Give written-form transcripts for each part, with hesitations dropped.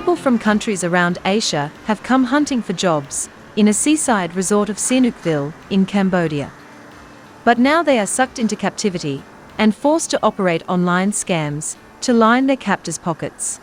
People from countries around Asia have come hunting for jobs in a seaside resort of Sihanoukville in Cambodia. But now they are sucked into captivity and forced to operate online scams to line their captors' pockets.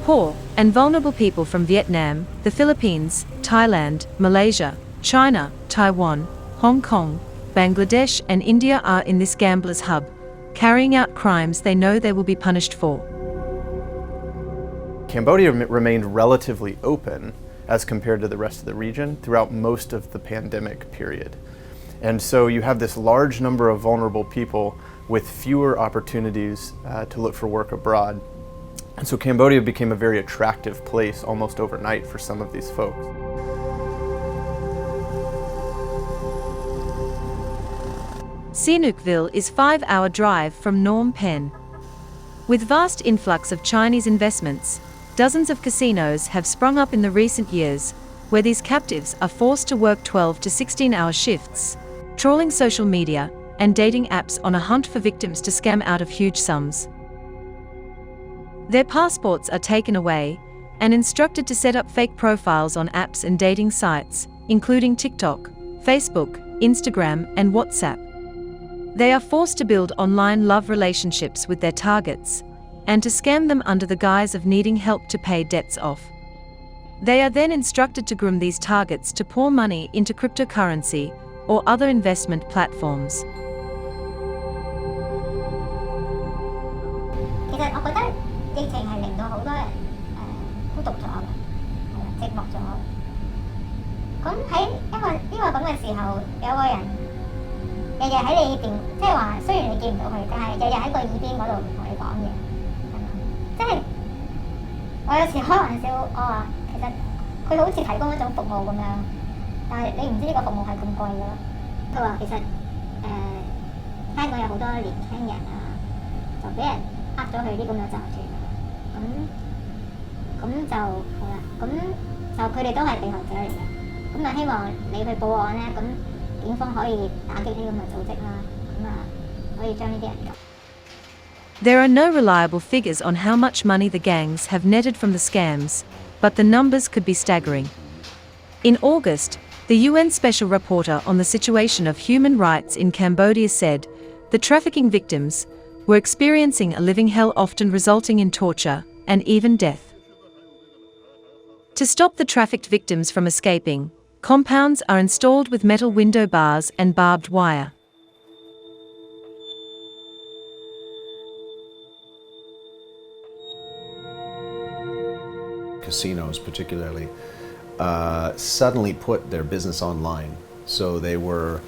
Poor and vulnerable people from Vietnam, the Philippines, Thailand, Malaysia, China, Taiwan, Hong Kong, Bangladesh and India are in this gambler's hub, carrying out crimes they know they will be punished for. Cambodia remained relatively open as compared to the rest of the region throughout most of the pandemic period. And so you have this large number of vulnerable people with fewer opportunities to look for work abroad. And so Cambodia became a very attractive place almost overnight for some of these folks. Sihanoukville is a 5-hour drive from Phnom Penh. With vast influx of Chinese investments, dozens of casinos have sprung up in the recent years, where these captives are forced to work 12 to 16-hour shifts, trawling social media and dating apps on a hunt for victims to scam out of huge sums. Their passports are taken away and instructed to set up fake profiles on apps and dating sites, including TikTok, Facebook, Instagram, and WhatsApp. They are forced to build online love relationships with their targets and to scam them under the guise of needing help to pay debts off. They are then instructed to groom these targets to pour money into cryptocurrency or other investment platforms. 其實我覺得疫情係令到好多人孤獨咗嘅，係啦，寂寞咗。咁喺呢個咁嘅時候，有個人日日喺你邊，即係話雖然你見唔到佢，但係日日喺個耳邊嗰度同你講嘢，係嘛？即係我有時開玩笑，我話其實佢好似提供一種服務咁樣，但係你唔知呢個服務係咁貴㗎咯。佢話其實香港有好多年輕人啊，就俾人呃咗去啲咁嘅集團，咁就係啦，咁就佢哋都係被害者嚟嘅，咁就希望你去報案咧，咁警方可以打擊呢咁嘅組織啦，咁啊可以將呢啲人救。 There are no reliable figures on how much money the gangs have netted from the scams, but the numbers could be staggering. In August, the UN Special Rapporteur on the situation of human rights in Cambodia said the trafficking victims were experiencing a living hell, often resulting in torture and even death. To stop the trafficked victims from escaping, compounds are installed with metal window bars and barbed wire. Casinos particularly suddenly put their business online, so they were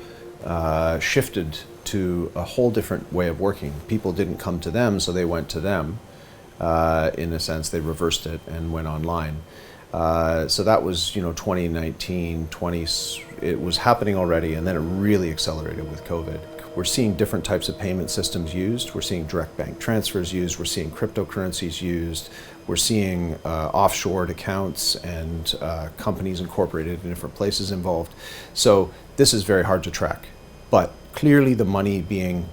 shifted to a whole different way of working. People didn't come to them, so they went to them. In a sense, they reversed it and went online. So that was, 2019, it was happening already, and then it really accelerated with COVID. We're seeing different types of payment systems used. We're seeing direct bank transfers used. We're seeing cryptocurrencies used. We're seeing offshored accounts and companies incorporated in different places involved. So this is very hard to track. But clearly the money being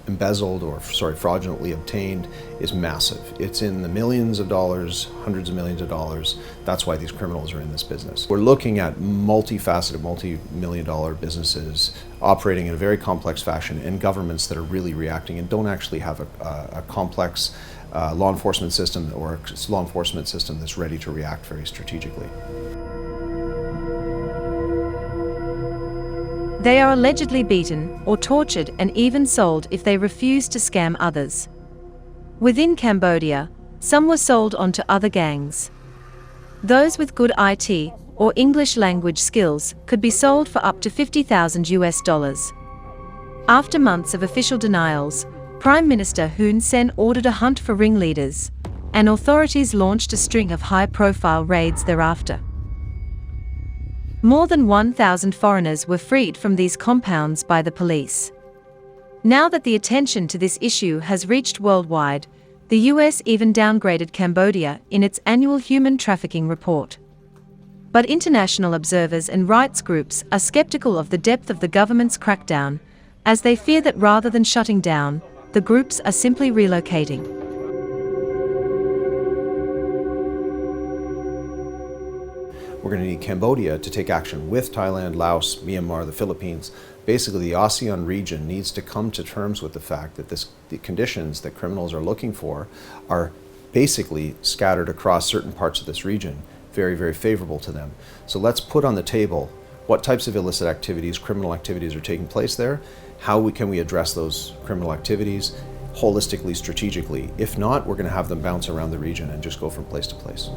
embezzled or fraudulently obtained is massive. It's in the millions of dollars, hundreds of millions of dollars. That's why these criminals are in this business. We're looking at multifaceted, multi-million-dollar businesses operating in a very complex fashion, and governments that are really reacting and don't actually have a complex law enforcement system or a law enforcement system that's ready to react very strategically. They are allegedly beaten or tortured and even sold if they refuse to scam others. Within Cambodia, some were sold on to other gangs. Those with good IT or English language skills could be sold for up to $50,000. After months of official denials, Prime Minister Hun Sen ordered a hunt for ringleaders, and authorities launched a string of high-profile raids thereafter. More than 1,000 foreigners were freed from these compounds by the police. Now that the attention to this issue has reached worldwide, the US even downgraded Cambodia in its annual human trafficking report. But international observers and rights groups are skeptical of the depth of the government's crackdown, as they fear that rather than shutting down, the groups are simply relocating. We're going to need Cambodia to take action with Thailand, Laos, Myanmar, the Philippines. Basically, the ASEAN region needs to come to terms with the fact that the conditions that criminals are looking for are basically scattered across certain parts of this region, very, very favorable to them. So let's put on the table what types of illicit activities, criminal activities are taking place there, how can we address those criminal activities holistically, strategically. If not, we're going to have them bounce around the region and just go from place to place.